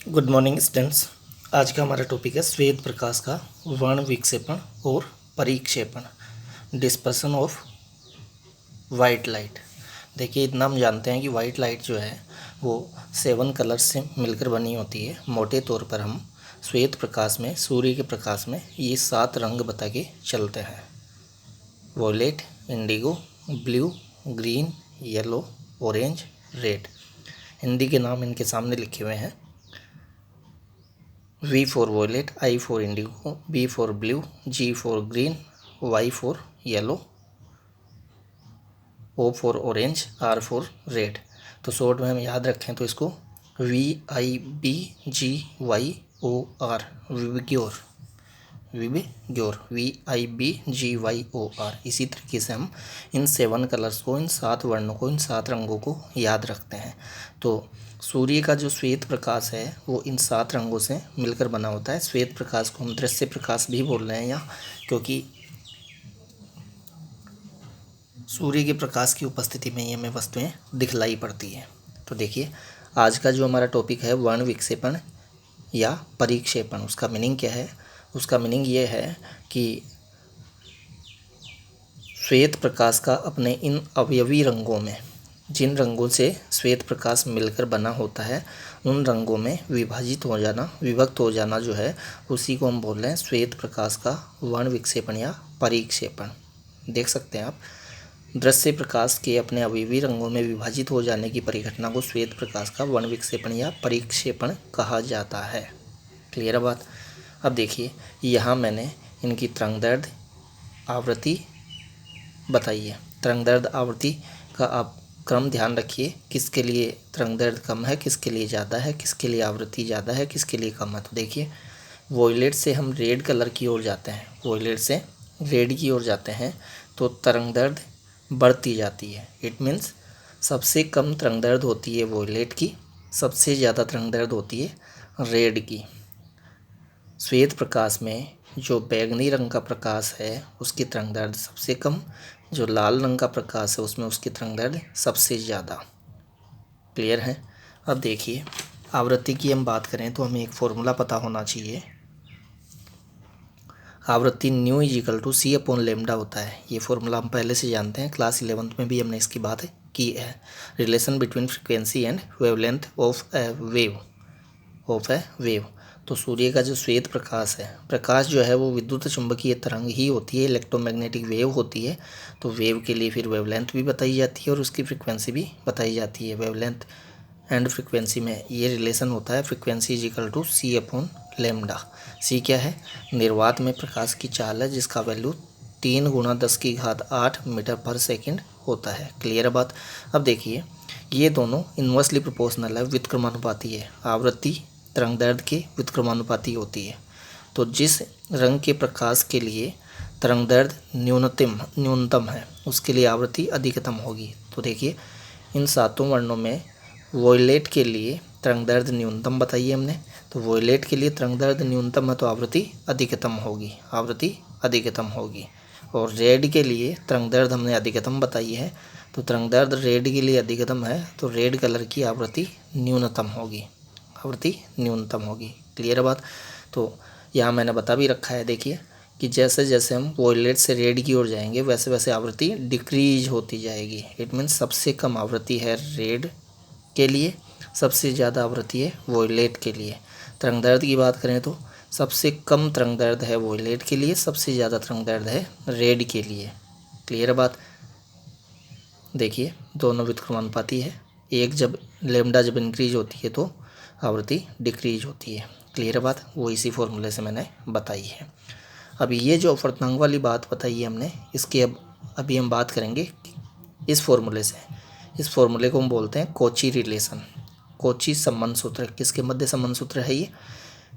Good morning students. आज का हमारा टॉपिक है श्वेत प्रकाश का वर्ण विक्षेपण और परिक्षेपण, डिस्पर्सन ऑफ वाइट लाइट। देखिए, इतना हम जानते हैं कि वाइट लाइट जो है वो 7 कलर्स से मिलकर बनी होती है। मोटे तौर पर हम श्वेत प्रकाश में, सूर्य के प्रकाश में ये 7 रंग बता के चलते हैं: violet, indigo, blue, green, yellow, orange, red. Hindi के नाम इनके सामने लिखे हुए हैं: V for violet, I for indigo, B for blue, G for green, Y for yellow, O for orange, R for red। तो शॉर्ट में हम याद रखें तो इसको VIBGYOR, विबग्योर, विबग्योर, VIBGYOR। इसी तरीके से हम इन 7 कलर्स को, इन 7 वर्णों को, इन 7 रंगों को याद रखते हैं। तो सूर्य का जो श्वेत प्रकाश है वो इन 7 रंगों से मिलकर बना होता है। श्वेत प्रकाश को हम दृश्य प्रकाश भी बोल रहे हैं यहाँ, क्योंकि सूर्य के प्रकाश की उपस्थिति में ही हमें वस्तुएं दिखलाई पड़ती हैं। तो देखिए, आज का जो हमारा टॉपिक है वर्ण विक्षेपण या परिक्षेपण, उसका मीनिंग क्या है? उसका मीनिंग ये है कि श्वेत प्रकाश का अपने इन अवयवी रंगों में, जिन रंगों से श्वेत प्रकाश मिलकर बना होता है, उन रंगों में विभाजित हो जाना, विभक्त हो जाना जो है, उसी को हम बोल रहे हैं श्वेत प्रकाश का वर्ण विक्षेपण या परिक्षेपण। देख सकते हैं आप, दृश्य प्रकाश के अपने अवयवी रंगों में विभाजित हो जाने की परिघटना को श्वेत प्रकाश का वर्ण विक्षेपण या परिक्षेपण कहा जाता है। क्लियर है बात? अब देखिए, यहाँ मैंने इनकी तरंगदैर्घ्य, आवृत्ति बताई है। तरंगदैर्घ्य आवृत्ति का आप क्रम ध्यान रखिए, किसके लिए तरंगदैर्घ्य कम है, किसके लिए ज़्यादा है, किसके लिए आवृत्ति ज़्यादा है, किसके लिए कम है। तो देखिए, वॉयलेट से हम रेड कलर की ओर जाते हैं, वॉयलेट से रेड की ओर जाते हैं तो तरंगदैर्घ्य बढ़ती जाती है। इट मीन्स सबसे कम तरंगदैर्घ्य होती है वॉयलेट की, सबसे ज़्यादा तरंगदैर्घ्य होती है रेड की। श्वेत प्रकाश में जो बैंगनी रंग का प्रकाश है उसकी तरंगदैर्घ्य सबसे कम, जो लाल रंग का प्रकाश है उसमें उसकी तरंगदैर्घ्य सबसे ज़्यादा। क्लियर है? अब देखिए, आवृत्ति की हम बात करें तो हमें एक फॉर्मूला पता होना चाहिए। आवृत्ति nu is equal to C upon lambda होता है। ये फॉर्मूला हम पहले से जानते हैं, क्लास 11th में भी हमने इसकी बात की है। Relation between frequency and wavelength of A wave. तो सूर्य का जो श्वेत प्रकाश है, प्रकाश जो है वो विद्युत चुंबकीय तरंग ही होती है, इलेक्ट्रोमैग्नेटिक वेव होती है। तो वेव के लिए फिर वेवलेंथ भी बताई जाती है और उसकी फ्रिक्वेंसी भी बताई जाती है। वेवलेंथ एंड फ्रिक्वेंसी में ये रिलेशन होता है, frequency is equal to C upon lambda. C क्या है? निर्वात में प्रकाश की चाल है जिसका वैल्यू 3 × 10⁸ मीटर पर सेकंड होता है। क्लियर बात? अब देखिए, ये दोनों इन्वर्सली प्रोपोर्शनल है, व्युत्क्रमानुपाती है। आवृत्ति तरंगदैर्घ्य के व्युत्क्रमानुपाती होती है। तो जिस रंग के प्रकाश के लिए तरंगदैर्घ्य न्यूनतम है उसके लिए आवृत्ति अधिकतम होगी। तो देखिए, इन 7 वर्णों में वॉयलेट के लिए तरंगदैर्घ्य न्यूनतम बताइए हमने, तो वॉयलेट के लिए तरंगदैर्घ्य न्यूनतम है तो आवृत्ति अधिकतम होगी, आवृत्ति अधिकतम होगी। और रेड के लिए तरंगदैर्घ्य हमने अधिकतम बताई है, तो तरंगदैर्घ्य रेड के लिए अधिकतम है तो रेड कलर की आवृत्ति न्यूनतम होगी, आवृत्ति न्यूनतम होगी। क्लियर बात? तो यहाँ मैंने बता भी रखा है, देखिए कि जैसे जैसे हम वॉयलेट से रेड की ओर जाएंगे वैसे वैसे आवृत्ति डिक्रीज होती जाएगी। इट मीन्स सबसे कम आवृत्ति है रेड के लिए, सबसे ज़्यादा आवृत्ति है वॉयलेट के लिए। तरंगदैर्घ्य की बात करें तो सबसे कम तरंगदैर्घ्य है वॉयलेट के लिए, सबसे ज़्यादा तरंगदैर्घ्य है रेड के लिए। क्लियर बात? देखिए, दोनों व्युत्क्रमानुपाती है। एक जब लेमडा जब इंक्रीज होती है तो आवृत्ति डिक्रीज होती है। क्लियर बात? वो इसी फॉर्मूले से मैंने बताई है। अभी ये जो अपवर्तनांक वाली बात बताई है हमने, इसकी अभी हम बात करेंगे इस फॉर्मूले से। इस फॉर्मूले को हम बोलते हैं कॉची रिलेशन, कॉची संबंध सूत्र। किसके मध्य संबंध सूत्र है ये?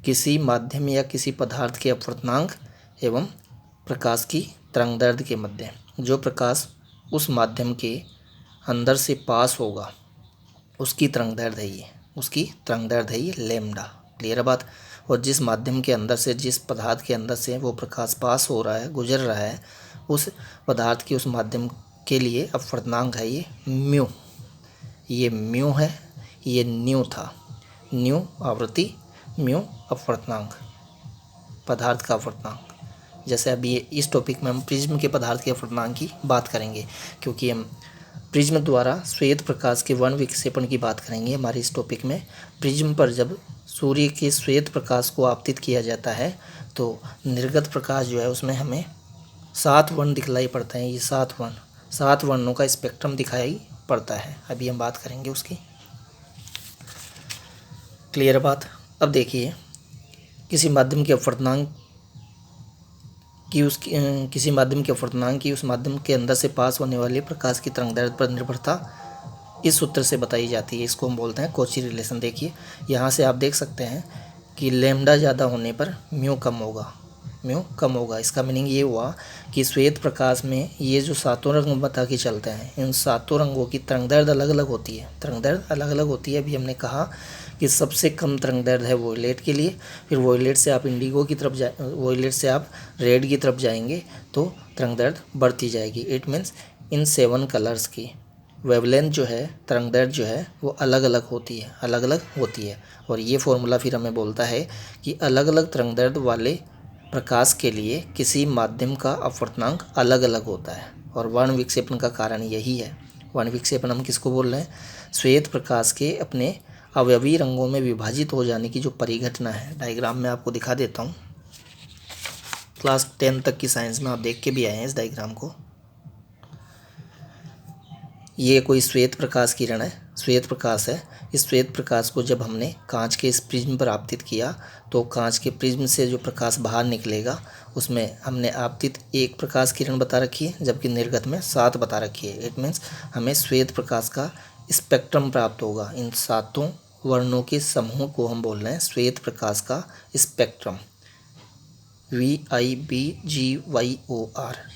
किसी माध्यम या किसी पदार्थ के अपवर्तनांक एवं प्रकाश की तरंगदैर्घ्य के मध्य। जो प्रकाश उस माध्यम के अंदर से पास होगा उसकी तरंगदैर्घ्य है ये, उसकी तरंगदैर्घ्य है ये लेमडा। क्लियर बात? और जिस माध्यम के अंदर से, जिस पदार्थ के अंदर से वो प्रकाश पास हो रहा है, गुजर रहा है, उस पदार्थ की, उस माध्यम के लिए अपवर्तनांक है ये म्यू। ये म्यू है, ये न्यू था। न्यू आवृत्ति, म्यू अपवर्तनांक, पदार्थ का अपवर्तनांक। जैसे अभी इस टॉपिक में हम प्रिज्म के पदार्थ के अपवर्तनांक की बात करेंगे, क्योंकि हम प्रिज्म द्वारा श्वेत प्रकाश के वर्ण विक्षेपण की बात करेंगे हमारे इस टॉपिक में। प्रिज्म पर जब सूर्य के श्वेत प्रकाश को आपतित किया जाता है तो निर्गत प्रकाश जो है उसमें हमें 7 वर्ण दिखलाई पड़ते हैं। ये 7 वर्णों का स्पेक्ट्रम दिखाई पड़ता है। अभी हम बात करेंगे उसकी। क्लियर बात। अब देखिए, किसी माध्यम के अपवर्तनांक की उस माध्यम के अंदर से पास होने वाले प्रकाश की तरंगदैर्घ्य पर निर्भरता इस सूत्र से बताई जाती है। इसको हम बोलते हैं कॉची रिलेशन। देखिए यहाँ से आप देख सकते हैं कि लैम्डा ज़्यादा होने पर म्यू कम होगा। इसका मीनिंग ये हुआ कि श्वेत प्रकाश में ये जो 7 रंग बता के चलते हैं, इन 7 रंगों की तरंगदैर्घ्य अलग अलग होती है। अभी हमने कहा कि सबसे कम तरंगदैर्घ्य है वोयलेट के लिए, फिर वोयलेट से आप इंडिगो की तरफ वोयलेट से आप रेड की तरफ जाएंगे तो तरंगदैर्घ्य बढ़ती जाएगी। इट मीन्स इन 7 कलर्स की वेवलेंथ जो है, तरंगदैर्घ्य जो है वो अलग अलग होती है। और ये फॉर्मूला फिर हमें बोलता है कि अलग अलग तरंगदैर्घ्य वाले प्रकाश के लिए किसी माध्यम का अपवर्तनांक अलग अलग होता है। और वर्ण विक्षेपण का कारण यही है। वर्ण विक्षेपण हम किसको बोल रहे हैं? श्वेत प्रकाश के अपने अवयवी रंगों में विभाजित हो जाने की जो परिघटना है। डायग्राम में आपको दिखा देता हूँ। क्लास 10 तक की साइंस में आप देख के भी आए हैं इस डायग्राम को। ये कोई श्वेत प्रकाश किरण है, श्वेत प्रकाश है। इस श्वेत प्रकाश को जब हमने कांच के इस प्रिज्म पर आपतित किया तो कांच के प्रिज्म से जो प्रकाश बाहर निकलेगा उसमें हमने आपतित 1 प्रकाश किरण बता रखी है, जबकि निर्गत में 7 बता रखी है। इट मीन्स हमें श्वेत प्रकाश का स्पेक्ट्रम प्राप्त होगा। इन 7 वर्णों के समूह को हम बोल रहे हैं श्वेत प्रकाश का स्पेक्ट्रम, VIBGYOR।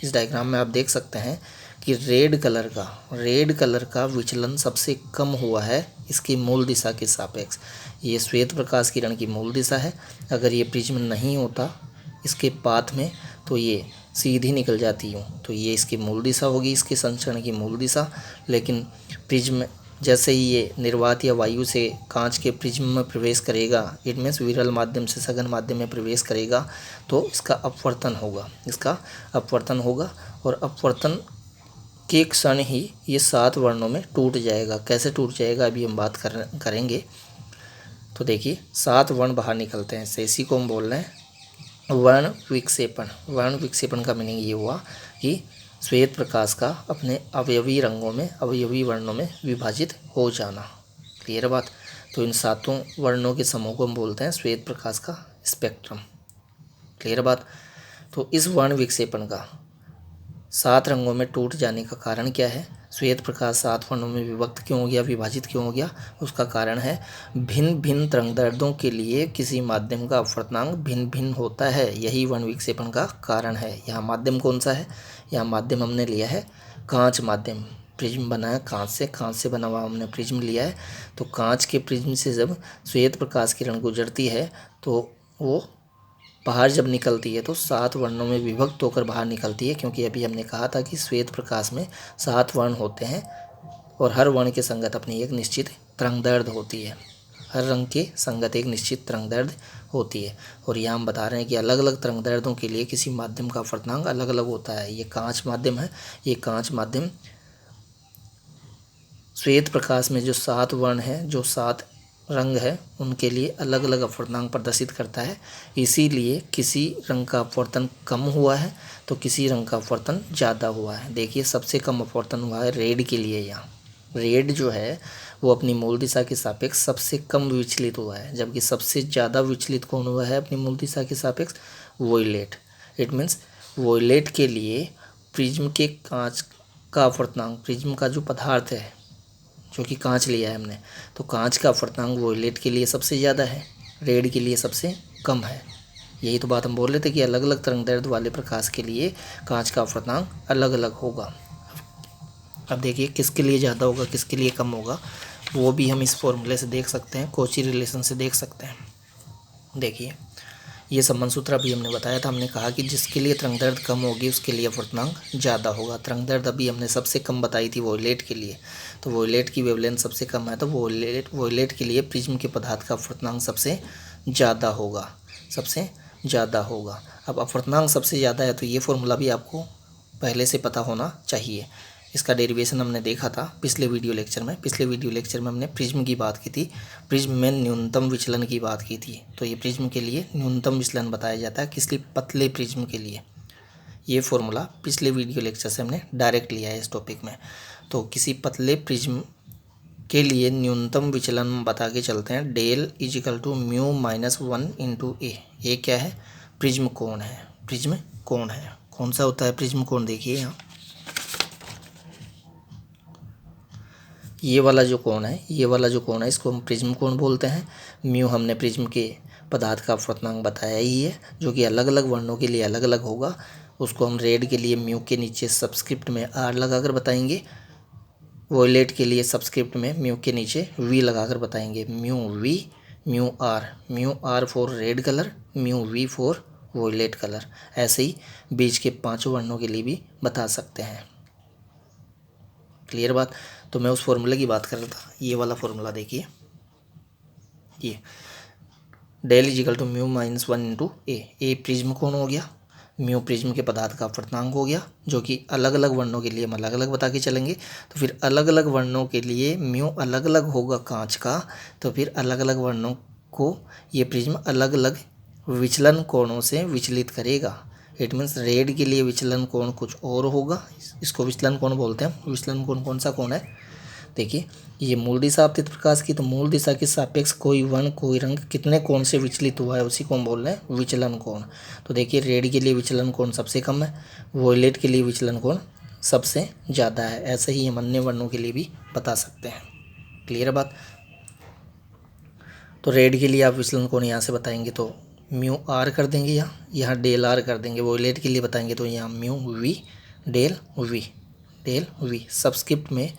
इस डायग्राम में आप देख सकते हैं कि रेड कलर का विचलन सबसे कम हुआ है इसकी मूल दिशा के सापेक्ष। ये श्वेत प्रकाश किरण की मूल दिशा है। अगर ये प्रिज्म नहीं होता इसके पाथ में तो ये सीधी निकल जाती हूँ, तो ये इसकी मूल दिशा होगी, इसके संचरण की मूल दिशा। लेकिन प्रिज्म जैसे ही ये निर्वात या वायु से कांच के प्रिज्म में प्रवेश करेगा, इट मीन्स विरल माध्यम से सघन माध्यम में प्रवेश करेगा तो इसका अपवर्तन होगा। और अपवर्तन के क्षण ही ये 7 वर्णों में टूट जाएगा। कैसे टूट जाएगा अभी हम बात करेंगे। तो देखिए 7 वर्ण बाहर निकलते हैं, इसी को हम बोल रहे हैं वर्ण विक्षेपण। वर्ण विक्षेपण का मीनिंग ये हुआ कि श्वेत प्रकाश का अपने अवयवी रंगों में, अवयवी वर्णों में विभाजित हो जाना। क्लियर बात। तो इन 7 वर्णों के समूह को हम बोलते हैं श्वेत प्रकाश का स्पेक्ट्रम। क्लियर बात। तो इस वर्ण विक्षेपण का 7 रंगों में टूट जाने का कारण क्या है? श्वेत प्रकाश 7 वर्णों में विभाजित क्यों हो गया? उसका कारण है भिन्न भिन्न तरंगदैर्घ्यों के लिए किसी माध्यम का अपवर्तनांक भिन्न भिन्न होता है। यही वर्ण विक्षेपण का कारण है। यहाँ माध्यम कौन सा है? यहाँ माध्यम हमने लिया है कांच माध्यम। प्रिज्म बना है कांच से बना हुआ हमने प्रिज्म लिया है। तो कांच के प्रिज्म से जब श्वेत प्रकाश किरण गुजरती है तो वो बाहर जब निकलती है तो 7 वर्णों में विभक्त होकर बाहर निकलती है, क्योंकि अभी हमने कहा था कि श्वेत प्रकाश में 7 वर्ण होते हैं और हर वर्ण के संगत अपनी एक निश्चित तरंगदैर्घ्य होती है। हर रंग के संगत एक निश्चित तरंगदैर्घ्य होती है। और यहाँ हम बता रहे हैं कि अलग अलग तरंगदैर्घ्यों के लिए किसी माध्यम का अपवर्तनांक अलग अलग होता है। ये कांच माध्यम है। ये कांच माध्यम श्वेत प्रकाश में जो 7 वर्ण है, जो 7 रंग है, उनके लिए अलग अलग अपवर्तनांक प्रदर्शित करता है। इसीलिए किसी रंग का अपवर्तन कम हुआ है तो किसी रंग का अपवर्तन ज़्यादा हुआ है। देखिए सबसे कम अपवर्तन हुआ है रेड के लिए। यहाँ रेड जो है वो अपनी मूल दिशा के सापेक्ष सबसे कम विचलित हुआ है, जबकि सबसे ज़्यादा विचलित कौन हुआ है अपनी मूल दिशा के सापेक्ष? वोयलेट। इट मीन्स वोयलेट के लिए प्रिज्म के कांच का अपवर्तनांक, प्रिज्म का जो पदार्थ है जो कि कांच लिया है हमने, तो कांच का अपवर्तनांक वोयलेट के लिए सबसे ज़्यादा है, रेड के लिए सबसे कम है। यही तो बात हम बोल रहे थे कि अलग अलग तरंगदैर्घ्य वाले प्रकाश के लिए कांच का अपवर्तनांक अलग अलग होगा। अब देखिए किसके लिए ज़्यादा होगा, किसके लिए कम होगा, वो भी हम इस फॉर्मूले से देख सकते हैं, कॉची रिलेशन से देख सकते हैं। देखिए ये संबंध सूत्र अभी हमने बताया था। हमने कहा कि जिसके लिए तरंग दैर्ध्य कम होगी उसके लिए अपवर्तनांक ज़्यादा होगा। तरंग दैर्ध्य अभी हमने सबसे कम बताई थी वॉयलेट के लिए, तो वॉयलेट की वेवलेंथ सबसे कम है, तो वॉयलेट के लिए प्रिज्म के पदार्थ का अपवर्तनांक सबसे ज़्यादा होगा, सबसे ज़्यादा होगा। अब अपवर्तनांक सबसे ज़्यादा है तो ये फॉर्मूला भी आपको पहले से पता होना चाहिए। इसका डेरिवेशन हमने देखा था पिछले वीडियो लेक्चर में। पिछले वीडियो लेक्चर में हमने प्रिज्म की बात की थी, प्रिज्म में न्यूनतम विचलन की बात की थी। तो ये प्रिज्म के लिए न्यूनतम विचलन बताया जाता है, किस लिए? पतले प्रिज्म के लिए। ये फॉर्मूला पिछले वीडियो लेक्चर से हमने डायरेक्ट लिया है इस टॉपिक में। तो किसी पतले प्रिज्म के लिए न्यूनतम विचलन बता के चलते हैं, del is equal to mu minus 1 into A. ये क्या है? प्रिज्म कोण है। प्रिज्म कोण है, कौन सा होता है प्रिज्म कोण? देखिए यहाँ ये वाला जो कोण है, ये वाला जो कोण है इसको हम प्रिज्म कोण बोलते हैं। म्यू हमने प्रिज्म के पदार्थ का अपवर्तनांक बताया ही है, जो कि अलग अलग वर्णों के लिए अलग अलग होगा। उसको हम रेड के लिए म्यू के नीचे सबस्क्रिप्ट में आर लगाकर बताएंगे, वॉयलेट के लिए सबस्क्रिप्ट में म्यू के नीचे वी लगाकर बताएंगे। Mu v, mu r for red colour, mu v for violet colour. ऐसे ही बीच के पांचों वर्णों के लिए भी बता सकते हैं। क्लियर बात? तो मैं उस फॉर्मूले की बात कर रहा था, ये वाला फॉर्मूला देखिए, ये del is equal to mu minus 1 into a prism कोण हो गया, म्यू प्रिज्म के पदार्थ का अपवर्तनांक हो गया, जो कि अलग अलग वर्णों के लिए हम अलग अलग बता के चलेंगे। तो फिर अलग अलग वर्णों के लिए म्यू अलग अलग होगा कांच का, तो फिर अलग अलग वर्णों को ये प्रिज्म अलग अलग विचलन कोणों से विचलित करेगा। इट मीन्स रेड के लिए विचलन कोण कुछ और होगा, इसको विचलन कोण बोलते हैं। विचलन कोण कौन सा कोण है? देखिए ये मूल दिशा आपतित प्रकाश की, तो मूल दिशा के सापेक्ष कोई वर्ण कोई रंग कितने कोण से विचलित हुआ है उसी को हम बोल रहे हैं विचलन कोण। तो देखिए रेड के लिए विचलन कोण सबसे कम है, वॉयलेट के लिए विचलन कोण सबसे ज़्यादा है। ऐसे ही हम अन्य वर्णों के लिए भी बता सकते हैं। क्लियर है बात? तो रेड के लिए आप विचलन कोण यहाँ से बताएंगे तो म्यू आर कर देंगे, यहाँ डेल आर कर देंगे। वॉयलेट के लिए बताएंगे तो यहाँ mu v del v subscript में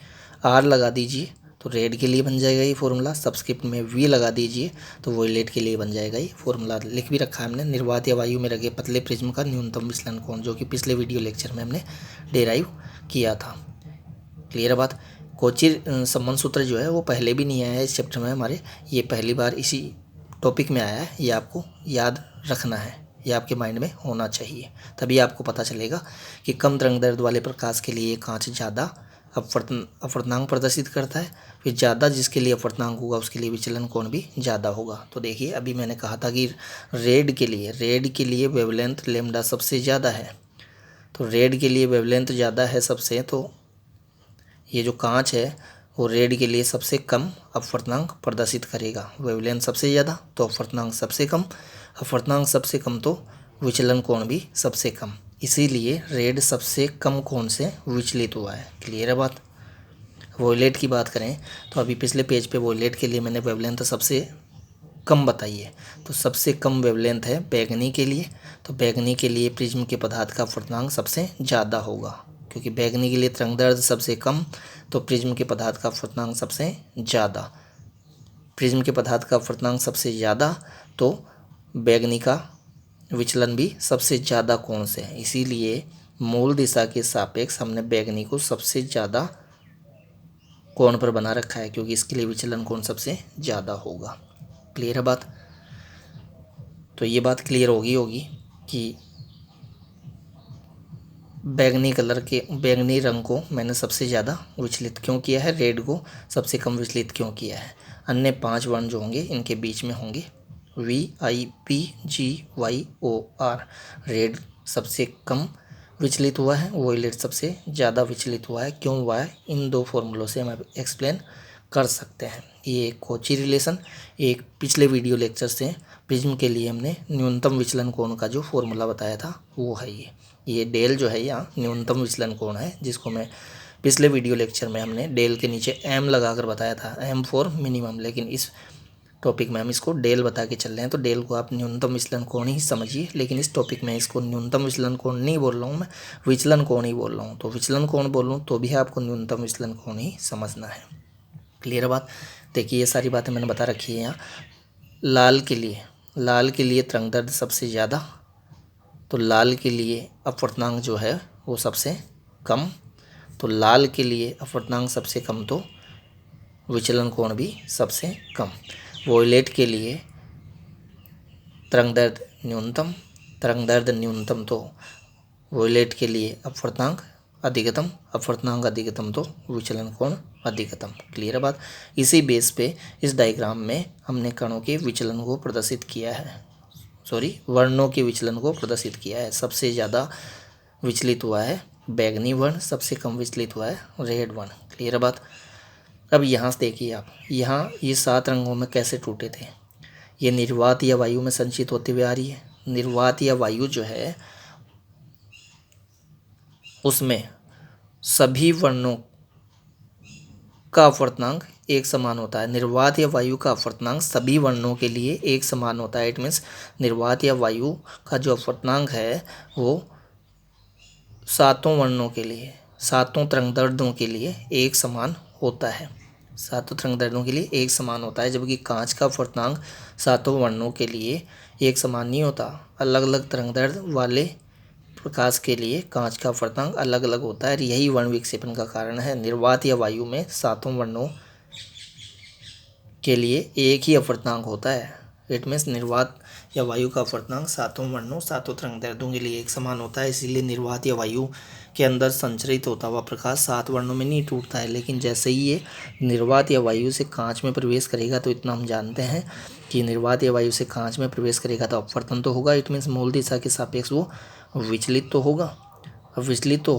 आर लगा दीजिए तो रेड के लिए बन जाएगा ये फॉर्मूला, सबस्क्रिप्ट में वी लगा दीजिए तो वॉयलेट के लिए बन जाएगा ये फॉर्मूला। लिख भी रखा है हमने, निर्वात या वायु में रखे पतले प्रिज्म का न्यूनतम विचलन कोण, जो कि पिछले वीडियो लेक्चर में हमने डेराइव किया था। क्लियर है बात? कोची संबंध सूत्र जो है वो पहले भी नहीं आया है इस चैप्टर में हमारे, ये पहली बार इसी टॉपिक में आया है। ये आपको याद रखना है, ये आपके माइंड में होना चाहिए, तभी आपको पता चलेगा कि कम तरंग दैर्ध्य वाले प्रकाश के लिए कांच ज़्यादा अपवर्तनांक प्रदर्शित करता है, फिर ज़्यादा जिसके लिए अपवर्तनांक होगा उसके लिए विचलन कोण भी ज़्यादा होगा। तो देखिए अभी मैंने कहा था कि रेड के लिए वेवलेंथ लेमडा सबसे ज़्यादा है, तो रेड के लिए वेवलेंथ ज़्यादा है सबसे, तो ये जो कांच है वो रेड के लिए सबसे कम अपवर्तनांक प्रदर्शित करेगा। वेवलेंथ सबसे ज़्यादा तो अपवर्तनांक सबसे कम, अपवर्तनांक सबसे कम तो विचलन कोण भी सबसे कम, इसीलिए रेड सबसे कम कोण से विचलित हुआ है। क्लियर है बात? वॉयलेट की बात करें तो अभी पिछले पेज पे वॉयलेट के लिए मैंने वेवलेंथ सबसे कम बताई है, तो सबसे कम वेवलेंथ है बैगनी के लिए, तो बैगनी के लिए प्रिज्म के पदार्थ का अपवर्तनांक सबसे ज़्यादा होगा, क्योंकि बैगनी के लिए तरंग दैर्ध्य सबसे कम तो प्रिज्म के पदार्थ का अपवर्तनांक सबसे ज़्यादा। प्रिज्म के पदार्थ का अपवर्तनांक सबसे ज़्यादा तो बैगनी का विचलन भी सबसे ज़्यादा कोण से है, इसीलिए मूल दिशा के सापेक्ष हमने बैगनी को सबसे ज़्यादा कोण पर बना रखा है, क्योंकि इसके लिए विचलन कोण सबसे ज़्यादा होगा। क्लियर है बात? तो ये बात क्लियर होगी कि बैगनी रंग को मैंने सबसे ज़्यादा विचलित क्यों किया है, रेड को सबसे कम विचलित क्यों किया है। अन्य 5 वर्ण जो होंगे इनके बीच में होंगे VIPGYOR। रेड सबसे कम विचलित हुआ है, वॉयलेट सबसे ज़्यादा विचलित हुआ है। क्यों हुआ है, इन 2 फॉर्मूलों से हम एक्सप्लेन कर सकते हैं। ये कोची रिलेशन एक पिछले वीडियो लेक्चर से प्रिज्म के लिए हमने न्यूनतम विचलन कोण का जो फॉर्मूला बताया था वो है ये डेल जो है यहाँ न्यूनतम विचलन कोण है, जिसको मैं पिछले वीडियो लेक्चर में हमने डेल के नीचे एम लगाकर बताया था, एम फॉर मिनिमम, लेकिन इस टॉपिक में हम इसको डेल बता के चल रहे हैं। तो डेल को आप न्यूनतम विचलन कोण ही समझिए, लेकिन इस टॉपिक में इसको न्यूनतम विचलन कोण नहीं बोल रहा हूँ, मैं विचलन कोण ही बोल रहा हूँ। तो विचलन कोण बोलूँ तो भी आपको न्यूनतम विचलन कोण ही समझना है। क्लियर बात? देखिए ये सारी बातें मैंने बता रखी है यहाँ। लाल के लिए लाल के लिए तरंग दैर्ध्य सबसे ज़्यादा, तो लाल के लिए अपवर्तनांक जो है वो सबसे कम, तो लाल के लिए अपवर्तनांक सबसे कम तो विचलन कोण भी सबसे कम। वोयलेट के लिए तरंग दैर्ध्य न्यूनतम, तरंग दैर्ध्य न्यूनतम तो वोयलेट के लिए अपवर्तनांक अधिकतम, अपवर्तनांक अधिकतम तो विचलन कोण अधिकतम। क्लियर है बात। इसी बेस पे इस डायग्राम में हमने कणों के विचलन को प्रदर्शित किया है, वर्णों के विचलन को प्रदर्शित किया है। सबसे ज़्यादा विचलित हुआ है बैंगनी वर्ण, सबसे कम विचलित हुआ है रेड वर्ण। क्लियर है बात। अब यहाँ से देखिए आप, यहाँ ये 7 रंगों में कैसे टूटे थे। ये निर्वात या वायु में संचित होते हुए आ रही है। निर्वात या वायु जो है उसमें सभी वर्णों का अपवर्तनांक एक समान होता है। निर्वात या वायु का अपवर्तनांक सभी वर्णों के लिए एक समान होता है। इट मीन्स निर्वात या वायु का जो अपवर्तनांक है वो 7 वर्णों के लिए, 7 तरंग दैर्ध्यों के लिए एक समान होता है। 7 तरंग दैर्ध्यों के लिए एक समान होता है, जबकि कांच का अपवर्तनांक 7 वर्णों के लिए एक समान नहीं होता। अलग अलग तरंग दैर्ध्य वाले प्रकाश के लिए कांच का अपवर्तनांक अलग अलग होता है। यही वर्ण विक्षेपण का कारण है। निर्वात या वायु में 7 वर्णों के लिए एक ही अपवर्तनांक होता है। इट मीन्स निर्वात या वायु का अपवर्तनांक 7 वर्णों 7 तरंग दैर्ध्यों के लिए एक समान होता है। इसीलिए निर्वात या वायु के अंदर संचरित होता हुआ प्रकाश 7 वर्णों में नहीं टूटता है। लेकिन जैसे ही ये निर्वात या वायु से कांच में प्रवेश करेगा तो इतना हम जानते हैं कि निर्वात या वायु से कांच में प्रवेश करेगा तो अपवर्तन तो होगा। इट मीन्स मूल दिशा के सापेक्ष वो विचलित तो होगा। अब विचलित तो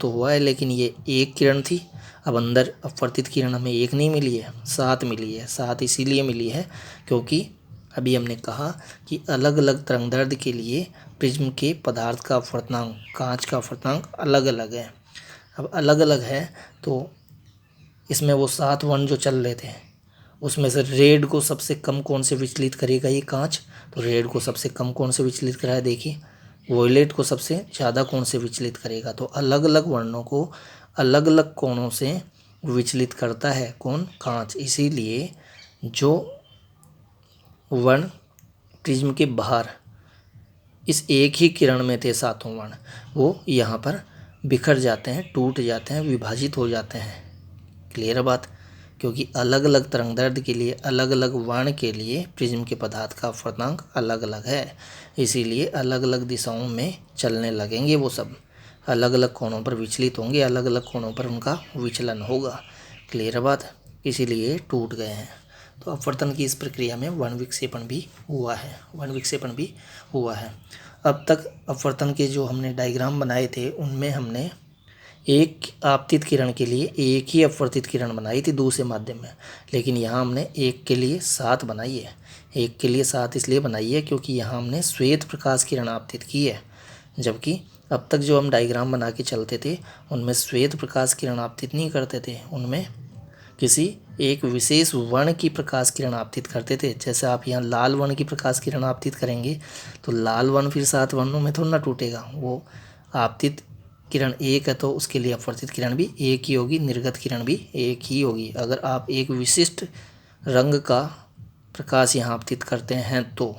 हुआ है, लेकिन ये एक किरण थी। अब अंदर अपवर्तित किरण हमें एक नहीं मिली है, 7 मिली है। 7 इसीलिए मिली है क्योंकि अभी हमने कहा कि अलग अलग तरंग दैर्ध्य के लिए प्रिज्म के पदार्थ का अपवर्तनांक, कांच का अपवर्तनांक अलग अलग है। अब अलग अलग है तो इसमें वो 7 वर्ण जो चल रहे थे उसमें से रेड को सबसे कम कौन से विचलित करेगा ये कांच, तो रेड को सबसे कम कौन से विचलित कराया, देखिए वोयलेट को सबसे ज़्यादा कौन से विचलित करेगा। तो अलग अलग वर्णों को अलग अलग कोणों से विचलित करता है कौन, कांच। इसीलिए जो वर्ण प्रिज्म के बाहर इस एक ही किरण में थे 7 वर्ण, वो यहाँ पर बिखर जाते हैं, टूट जाते हैं, विभाजित हो जाते हैं। क्लियर है बात। क्योंकि अलग अलग तरंग दैर्ध्य के लिए अलग अलग वर्ण के लिए प्रिज्म के पदार्थ का अपवर्तनांक अलग अलग है। इसीलिए अलग अलग दिशाओं में चलने लगेंगे, वो सब अलग अलग कोणों पर विचलित होंगे, अलग अलग कोणों पर उनका विचलन होगा। क्लियर है बात। इसीलिए टूट गए हैं। तो अपवर्तन की इस प्रक्रिया में वर्ण विक्षेपण भी हुआ है। अब तक अपवर्तन के जो हमने डायग्राम बनाए थे उनमें हमने एक आपतित किरण के लिए एक ही अपवर्तित किरण बनाई थी दूसरे माध्यम में, लेकिन यहाँ हमने एक के लिए 7 बनाई है। एक के लिए 7 इसलिए बनाई है क्योंकि यहाँ हमने श्वेत प्रकाश किरण आपतित की है, जबकि अब तक जो हम डायग्राम बना के चलते थे उनमें श्वेत प्रकाश किरण आपतित नहीं करते थे, उनमें किसी एक विशेष वर्ण की प्रकाश किरण आपतित करते थे। जैसे आप यहाँ लाल वर्ण की प्रकाश किरण आपतित करेंगे तो लाल वर्ण फिर 7 वर्णों में थोड़ा ना टूटेगा, वो आपतित किरण एक है तो उसके लिए अपवर्तित किरण भी एक ही होगी, निर्गत किरण भी एक ही होगी। अगर आप एक विशिष्ट रंग का प्रकाश यहाँ आपतित करते हैं तो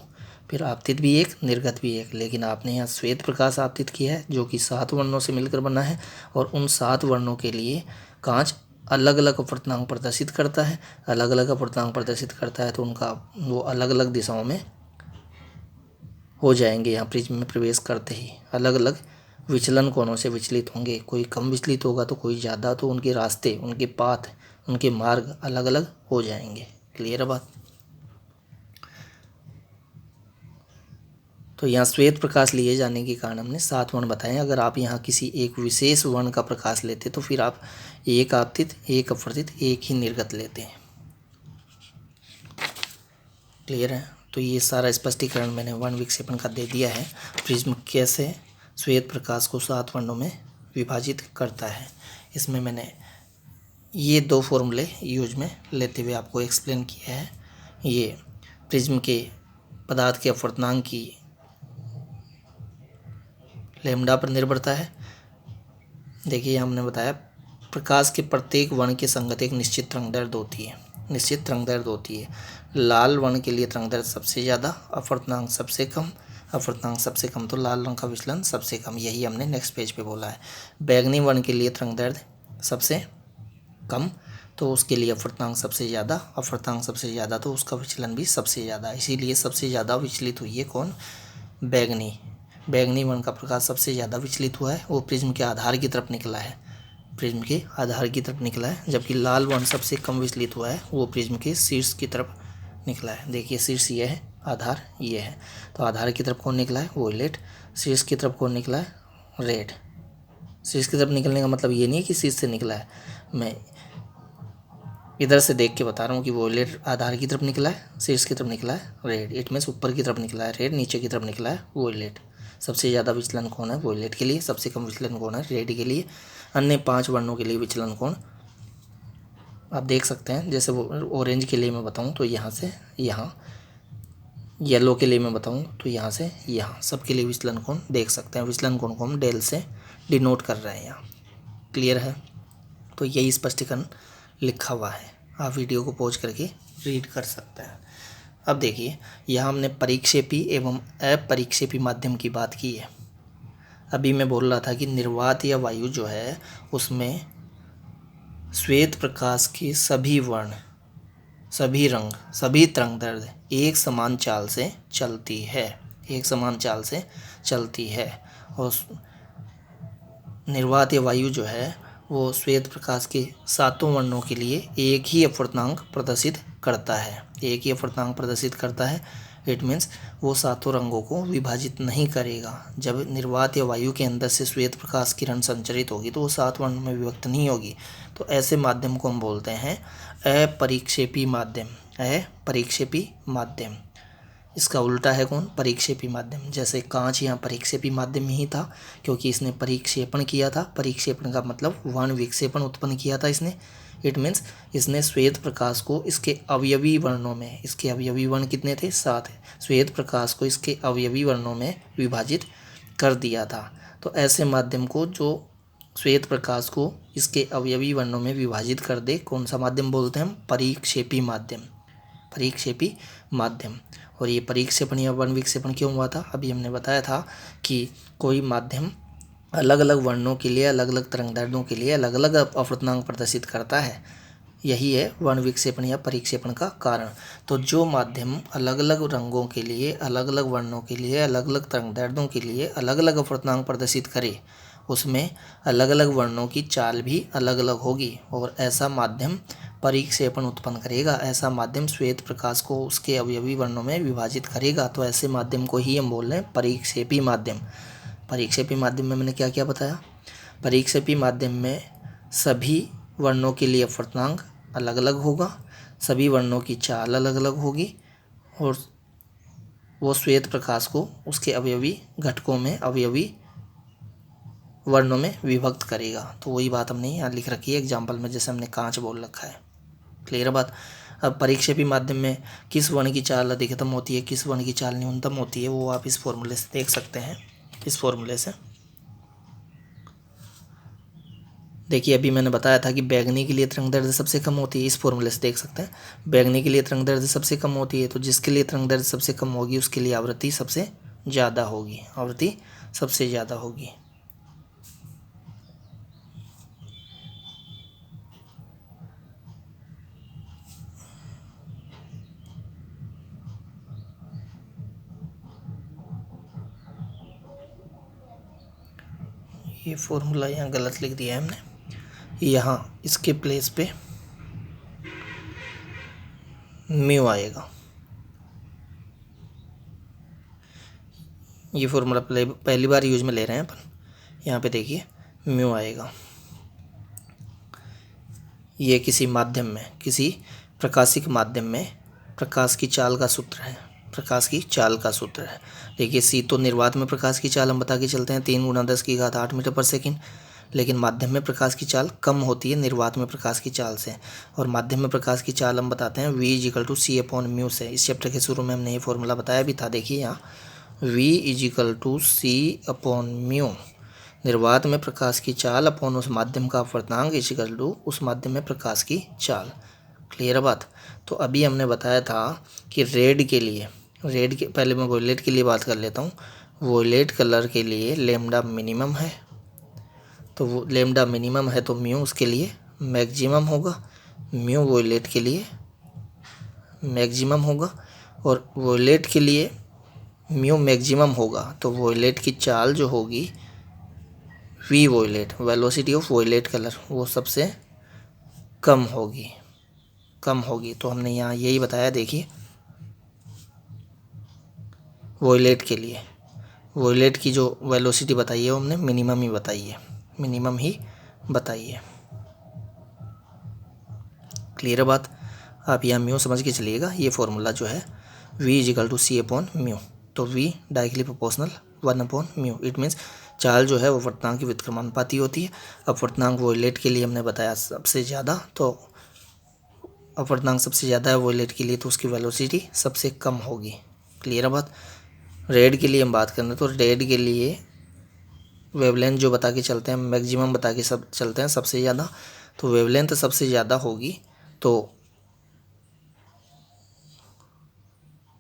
फिर आपतित भी एक, निर्गत भी एक। लेकिन आपने यहाँ श्वेत प्रकाश आपतित किया है जो कि 7 वर्णों से मिलकर बना है, और उन 7 वर्णों के लिए कांच अलग अलग अपवर्तनांक प्रदर्शित करता है। अलग अलग अपवर्तनांक प्रदर्शित करता है तो उनका वो अलग अलग दिशाओं में हो जाएंगे। यहाँ प्रिज्म में प्रवेश करते ही अलग अलग विचलन कोणों से विचलित होंगे, कोई कम विचलित होगा तो कोई ज़्यादा, तो उनके रास्ते, उनके पाथ, उनके मार्ग अलग अलग हो जाएंगे। क्लियर है बात। तो यहाँ श्वेत प्रकाश लिए जाने के कारण हमने 7 वर्ण बताए। अगर आप यहाँ किसी एक विशेष वर्ण का प्रकाश लेते तो फिर आप एक आपतित, एक अपवर्तित, एक ही निर्गत लेते हैं। क्लियर है। तो ये सारा स्पष्टीकरण मैंने वर्ण विक्षेपण का दे दिया है। प्रिज्म कैसे श्वेत प्रकाश को 7 वर्णों में विभाजित करता है, इसमें मैंने ये 2 फॉर्मूले यूज में लेते हुए आपको एक्सप्लेन किया है। ये प्रिज्म के पदार्थ के अपवर्तनांक की लैम्डा पर निर्भरता है। देखिए हमने बताया प्रकाश के प्रत्येक वर्ण के संगत एक निश्चित तरंग दैर्ध्य होती है। निश्चित तरंग दैर्ध्य होती है। लाल वर्ण के लिए तरंग दैर्ध्य सबसे ज़्यादा, अपवर्तनांक सबसे कम, अपवर्तनांक सबसे कम तो लाल रंग का विचलन सबसे कम, यही हमने नेक्स्ट पेज पे बोला है। बैंगनी वर्ण के लिए तरंग दैर्ध्य सबसे कम तो उसके लिए अपवर्तनांक सबसे ज़्यादा, अपवर्तनांक सबसे ज़्यादा तो उसका विचलन भी सबसे ज़्यादा, इसीलिए सबसे ज़्यादा विचलित हुई है कौन? बैंगनी। बैंगनी वर्ण का प्रकाश सबसे ज़्यादा विचलित हुआ है, वो प्रिज्म के आधार की तरफ निकला है, प्रिज्म के आधार की तरफ निकला है, जबकि लाल वर्ण सबसे कम विचलित हुआ है, वो प्रिज्म के शीर्ष की तरफ निकला है। देखिए शीर्ष ये है, आधार ये है, तो आधार की तरफ कौन निकला है? वोयलेट। शीर्ष की तरफ कौन निकला है? रेड। शीर्ष की तरफ निकलने का मतलब ये नहीं है कि शीर्ष से निकला है, मैं इधर से देख के बता रहा हूँ कि वोयलेट आधार की तरफ निकला है, शीर्ष की तरफ निकला है रेड। इट मीन्स ऊपर की तरफ निकला है रेड, नीचे की तरफ निकला है वोयलेट। सबसे ज़्यादा विचलन कौन है? वोयलेट के लिए। सबसे कम विचलन कौन है? रेड के लिए। अन्य 5 वर्णों के लिए विचलन कौन? आप देख सकते हैं, जैसे वो ऑरेंज के लिए मैं बताऊँ तो यहाँ से यहाँ, येलो के लिए मैं बताऊँ तो यहाँ से यहाँ, सबके लिए विचलन कौन देख सकते हैं। विचलन कोण को हम डेल से डिनोट कर रहे हैं यहाँ। क्लियर है? तो यही स्पष्टीकरण लिखा हुआ है, आप वीडियो को पॉज करके रीड कर सकते हैं। अब देखिए, यहाँ हमने परिक्षेपी एवं अपरिक्षेपी माध्यम की बात की है। अभी मैं बोल रहा था कि निर्वात या वायु जो है उसमें श्वेत प्रकाश के सभी वर्ण, सभी रंग, सभी तरंगदैर्ध्य एक समान चाल से चलती है, एक समान चाल से चलती है। और निर्वात या वायु जो है वो श्वेत प्रकाश के 7 वर्णों के लिए एक ही अपवर्तनांक प्रदर्शित करता है, एक ही अपवर्तनांक प्रदर्शित करता है। इट मीन्स वो 7 रंगों को विभाजित नहीं करेगा। जब निर्वात या वायु के अंदर से श्वेत प्रकाश किरण संचरित होगी तो वो 7 वर्णों में विभक्त नहीं होगी। तो ऐसे माध्यम को हम बोलते हैं अपरिक्षेपी माध्यम, अपरिक्षेपी माध्यम। इसका उल्टा है कौन? परिक्षेपी माध्यम। जैसे कांच यहाँ परिक्षेपी माध्यम ही था क्योंकि इसने परिक्षेपण किया था। परिक्षेपण का मतलब वर्ण विक्षेपण उत्पन्न किया था इसने। इट मीन्स इसने श्वेत प्रकाश को इसके अवयवी वर्णों में, इसके अवयवी वर्ण कितने थे? 7 है। श्वेत प्रकाश को इसके अवयवी वर्णों में विभाजित कर दिया था। तो ऐसे माध्यम को, जो श्वेत प्रकाश को इसके अवयवी वर्णों में विभाजित कर दे, कौन सा माध्यम बोलते हैं हम? परिक्षेपी माध्यम, परिक्षेपी माध्यम। और ये परिक्षेपण या वर्ण विक्षेपण क्यों हुआ था? अभी हमने बताया था कि कोई माध्यम अलग अलग वर्णों के लिए, अलग अलग तरंगदैर्ध्यों के लिए अलग अलग अपवर्तनांक प्रदर्शित करता है। यही है वर्ण विक्षेपण या परिक्षेपण का कारण। तो जो माध्यम अलग अलग रंगों के लिए, अलग अलग वर्णों के लिए, अलग अलग तरंगदैर्ध्यों के लिए अलग अलग अपवर्तनांक प्रदर्शित करे, उसमें अलग अलग वर्णों की चाल भी अलग अलग होगी और ऐसा माध्यम परिक्षेपण उत्पन्न करेगा। ऐसा माध्यम श्वेत प्रकाश को उसके अवयवी वर्णों में विभाजित करेगा। तो ऐसे माध्यम को ही हम बोल रहे हैं परिक्षेपी माध्यम। परिक्षेपी माध्यम में मैंने क्या क्या बताया? परिक्षेपी माध्यम में सभी वर्णों के लिए अपवर्तनांक अलग अलग होगा, सभी वर्णों की चाल अलग अलग होगी और वो श्वेत प्रकाश को उसके अवयवी घटकों में, अवयवी वर्णों में विभक्त करेगा। तो वही बात हमने यहाँ लिख रखी है एग्जाम्पल में, जैसे हमने कांच बोल रखा है। क्लियर है बात? अब परिक्षेपी माध्यम में किस वर्ण की चाल अधिकतम होती है, किस वर्ण की चाल न्यूनतम होती है, वो आप इस फॉर्मूले से देख सकते हैं। इस फॉर्मूले से देखिए, अभी मैंने बताया था कि बैंगनी के लिए तरंगदैर्ध्य सबसे कम होती है। इस फॉर्मूले से देख सकते हैं, बैंगनी के लिए तरंगदैर्ध्य सबसे कम होती है। तो जिसके लिए तरंगदैर्ध्य सबसे कम होगी उसके लिए आवृत्ति सबसे ज़्यादा होगी, आवृत्ति सबसे ज़्यादा होगी। ये फॉर्मूला यहाँ गलत लिख दिया है हमने, यहाँ इसके प्लेस पे म्यू आएगा। ये फॉर्मूला पहली बार यूज में ले रहे हैं अपन। यहाँ पे देखिए म्यू आएगा। ये किसी माध्यम में, किसी प्रकाशिक माध्यम में प्रकाश की चाल का सूत्र है, प्रकाश की चाल का सूत्र है। देखिए सी तो निर्वात में प्रकाश की चाल हम बता के चलते हैं 3 × 10⁸ मीटर पर सेकंड, लेकिन माध्यम में प्रकाश की चाल कम होती है निर्वात में प्रकाश की चाल से। और माध्यम में प्रकाश की चाल हम बताते हैं V = C/μ से। इस चैप्टर के शुरू में हमने ये फॉर्मूला बताया भी था। देखिए यहाँ V = C/μ, निर्वात में प्रकाश की चाल अपॉन उस माध्यम का अपवर्तनांक इक्वल टू उस माध्यम में प्रकाश की चाल। क्लियर है बात। तो अभी हमने बताया था कि रेड के लिए, रेड के पहले मैं वॉयलेट के लिए बात कर लेता हूँ। वॉयलेट कलर के लिए लेमडा मिनिमम है, तो वो लेमडा मिनिमम है तो म्यू उसके लिए मैक्सिमम होगा, म्यू वॉयलेट के लिए मैक्सिमम होगा। और वॉयलेट के लिए म्यू मैक्सिमम होगा तो वॉयलेट की चाल जो होगी v violet, velocity of violet colour, वो सबसे कम होगी। तो हमने यहाँ यही बताया। देखिए वॉयलेट के लिए वॉयलेट की जो वेलोसिटी बताई है वो हमने मिनिमम ही बताई है। क्लियर है बात। आप यहाँ म्यू समझ के चलिएगा। ये फॉर्मूला जो है v equal to C upon mu, तो v डायरेक्टली प्रोपोर्शनल 1/म्यू। इट मीन्स चाल जो है वो अपवर्तनांक की व्युत्क्रमानुपाती होती है। अपवर्तनांक वॉयलेट के लिए हमने बताया सबसे ज़्यादा, तो अपवर्तनांक सबसे ज़्यादा है वॉयलेट के लिए, तो उसकी वेलोसिटी सबसे कम होगी। क्लियर है बात। रेड के लिए हम बात करें तो रेड के लिए वेवलेंथ जो बता के चलते हैं, मैक्सिमम बता के सब चलते हैं सबसे ज़्यादा, तो वेवलेंथ सबसे ज़्यादा होगी तो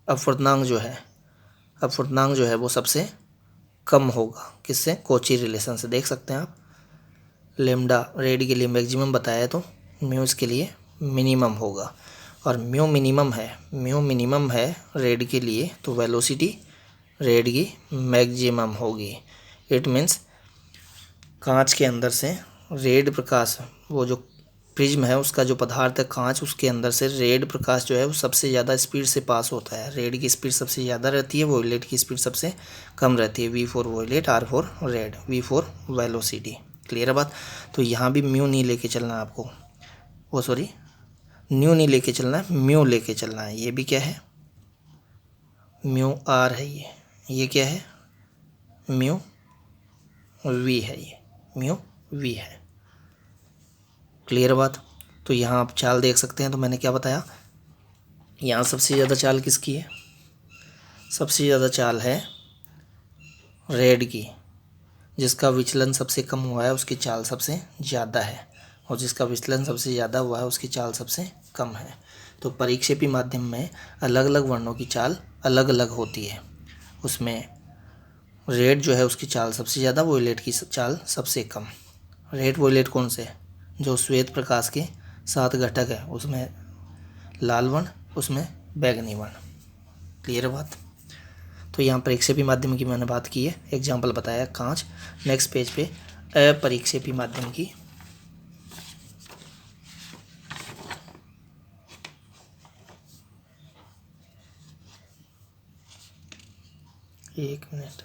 अपवर्तनांक जो है वो सबसे कम होगा। किससे? कॉची रिलेशन से। देख सकते हैं आप, लेमडा रेड के लिए मैक्सिमम बताया तो म्यू इसके लिए मिनिमम होगा, और म्यू मिनिमम है रेड के लिए, तो वेलोसिटी रेड की मैक्सिमम होगी। इट मीन्स कांच के अंदर से रेड प्रकाश, वो जो प्रिज्म है उसका जो पदार्थ है कांच, उसके अंदर से रेड प्रकाश जो है वो सबसे ज़्यादा स्पीड से पास होता है। रेड की स्पीड सबसे ज़्यादा रहती है, वॉयलेट की स्पीड सबसे कम रहती है। V for violet, r for red, v for velocity. Clear है बात। तो यहाँ भी म्यू नहीं लेके चलना है आपको, वो सॉरी न्यू नहीं लेके चलना है, म्यू लेके चलना है। ये भी क्या है? म्यू आर है। ये क्या है? म्यू वी है। ये म्यू वी है। क्लियर बात। तो यहाँ आप चाल देख सकते हैं। तो मैंने क्या बताया, यहाँ सबसे ज़्यादा चाल किसकी है? सबसे ज़्यादा चाल है रेड की। जिसका विचलन सबसे कम हुआ है उसकी चाल सबसे ज़्यादा है, और जिसका विचलन सबसे ज़्यादा हुआ है उसकी चाल सबसे कम है। तो परिक्षेपी माध्यम में अलग अलग वर्णों की चाल अलग अलग होती है। उसमें रेड जो है उसकी चाल सबसे ज़्यादा, वॉयलेट की चाल सबसे कम। रेड वॉयलेट कौन से? जो श्वेत प्रकाश के 7 घटक है, उसमें लाल वर्ण, उसमें बैंगनी वर्ण। क्लियर है बात। तो यहाँ परिक्षेपी माध्यम की मैंने बात की है, एग्जाम्पल बताया कांच। नेक्स्ट पेज पे अपरिक्षेपी माध्यम की। एक मिनट,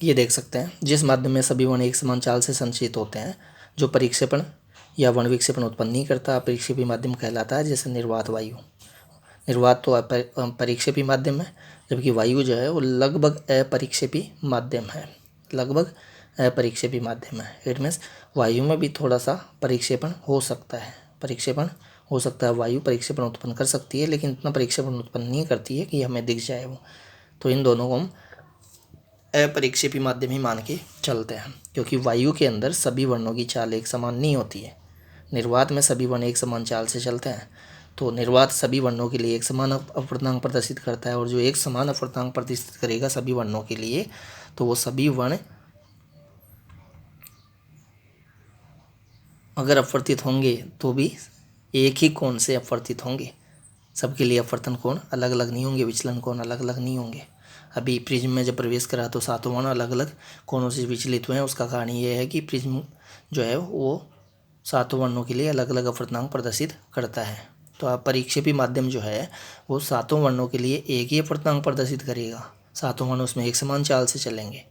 ये देख सकते हैं। जिस माध्यम में सभी वर्ण एक समान चाल से संचित होते हैं, जो परिक्षेपण या वर्ण विक्षेपण उत्पन्न नहीं करता, अपरिक्षेपी माध्यम कहलाता है। जैसे निर्वात वायु। निर्वात तो परिक्षेपी माध्यम है, जबकि वायु जो है वो लगभग अपरिक्षेपी माध्यम है। इट मीन्स वायु में भी थोड़ा सा परिक्षेपण हो सकता है। वायु परिक्षेपण उत्पन्न कर सकती है, लेकिन इतना परिक्षेपण उत्पन्न नहीं करती है कि हमें दिख जाए वो। तो इन दोनों को हम अपरिक्षेपी माध्यम ही मान के चलते हैं, क्योंकि वायु के अंदर सभी वर्णों की चाल एक समान नहीं होती है। निर्वात में सभी वर्ण एक समान चाल से चलते हैं, तो निर्वात सभी वर्णों के लिए एक समान अपवर्तनांक प्रदर्शित करता है, और जो एक समान अपवर्तनांक प्रदर्शित करेगा सभी वर्णों के लिए, तो वो सभी वर्ण अगर अपवर्तित होंगे तो भी एक ही कोण से अपवर्तित होंगे। सबके लिए अपवर्तन कोण अलग अलग नहीं होंगे, विचलन कोण अलग अलग नहीं होंगे। अभी प्रिज्म में जब प्रवेश करा तो सातों वर्ण अलग अलग कोणों से विचलित हुए हैं। उसका कारण ये है कि प्रिज्म जो है वो सातों वर्णों के लिए अलग अलग अपवर्तनांक प्रदर्शित करता है। तो अपरिक्षेपी माध्यम जो है वो सातों वर्णों के लिए एक ही अपवर्तनांक प्रदर्शित करेगा। सातों वर्ण उसमें एक समान चाल से चलेंगे।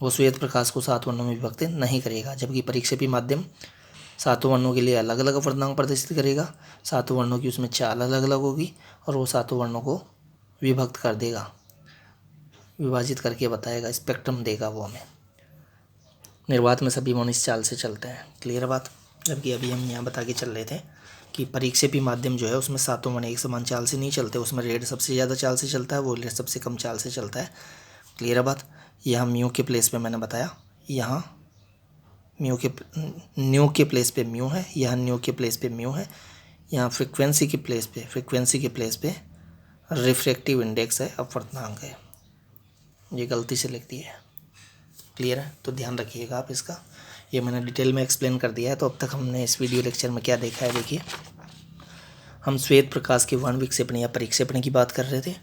वो श्वेत प्रकाश को 7 वर्णों में विभक्त नहीं करेगा, जबकि परिक्षेपी माध्यम सातों वर्णों के लिए अलग अलग अपवर्तनांक प्रदर्शित करेगा। सातों वर्णों की उसमें चाल अलग अलग होगी, और वो सातों वर्णों को विभक्त कर देगा, विभाजित करके बताएगा, स्पेक्ट्रम देगा वो हमें। निर्वात में सभी वर्ण इस चाल से चलते हैं। क्लियर बात। जबकि अभी हम यहाँ बता के चल रहे थे कि परिक्षेपी माध्यम जो है उसमें सातों वर्ण एक समान चाल से नहीं चलते, उसमें रेड सबसे ज़्यादा चाल से चलता है, वोलेट सबसे कम चाल से चलता है। क्लियर है बात। यहाँ म्यू के प्लेस पे मैंने बताया, यहाँ न्यू के प्लेस पे म्यू है, यहाँ न्यू के प्लेस पे म्यू है, यहाँ फ्रीक्वेंसी के प्लेस पे रिफ्रैक्टिव इंडेक्स है, अपवर्तनांक है। ये गलती से लिख दिया है। क्लियर है, तो ध्यान रखिएगा आप इसका। ये मैंने डिटेल में एक्सप्लेन कर दिया है। तो अब तक हमने इस वीडियो लेक्चर में क्या देखा है, देखिए हम श्वेत प्रकाश के वर्ण विक्षेपण या परिक्षेपण की बात कर रहे थे,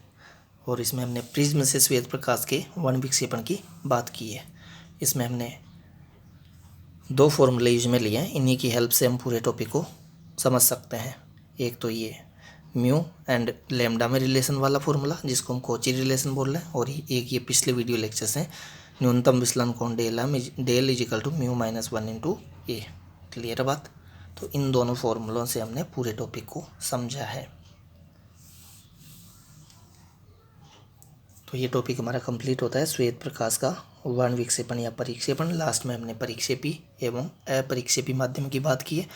और इसमें हमने प्रिज्म से श्वेत प्रकाश के वर्ण विक्षेपण की बात की है। इसमें हमने 2 फॉर्मूले यूज में लिए हैं, इन्हीं की हेल्प से हम पूरे टॉपिक को समझ सकते हैं। एक तो ये म्यू एंड लैम्डा में रिलेशन वाला फॉर्मूला जिसको हम कोची रिलेशन बोल रहे हैं, और एक ये पिछले वीडियो लेक्चर से न्यूनतम विचलन कोण del is equal to mu minus 1 into a. Clear है बात। तो इन दोनों फॉर्मूलों से हमने पूरे टॉपिक को समझा है। तो ये टॉपिक हमारा कंप्लीट होता है श्वेत प्रकाश का वर्ण विक्षेपण या परिक्षेपण। लास्ट में हमने परिक्षेपी एवं अपरिक्षेपी माध्यम की बात की है।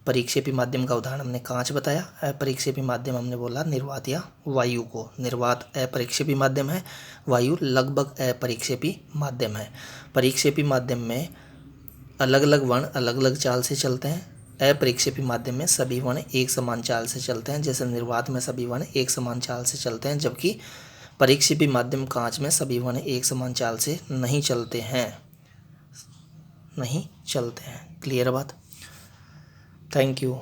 परिक्षेपी माध्यम का उदाहरण हमने कांच बताया। अपरिक्षेपी माध्यम हमने बोला निर्वात या वायु को। निर्वात अपरिक्षेपी माध्यम है, वायु लगभग अपरिक्षेपी माध्यम है। परिक्षेपी माध्यम में अलग अलग वर्ण अलग अलग चाल से चलते हैं। अपरिक्षेपी माध्यम में सभी वर्ण एक समान चाल से चलते हैं, जैसे निर्वात में सभी वर्ण एक समान चाल से चलते हैं, जबकि परिक्षेपी माध्यम कांच में सभी वर्ण एक समान चाल से नहीं चलते हैं। क्लियर बात। Thank you.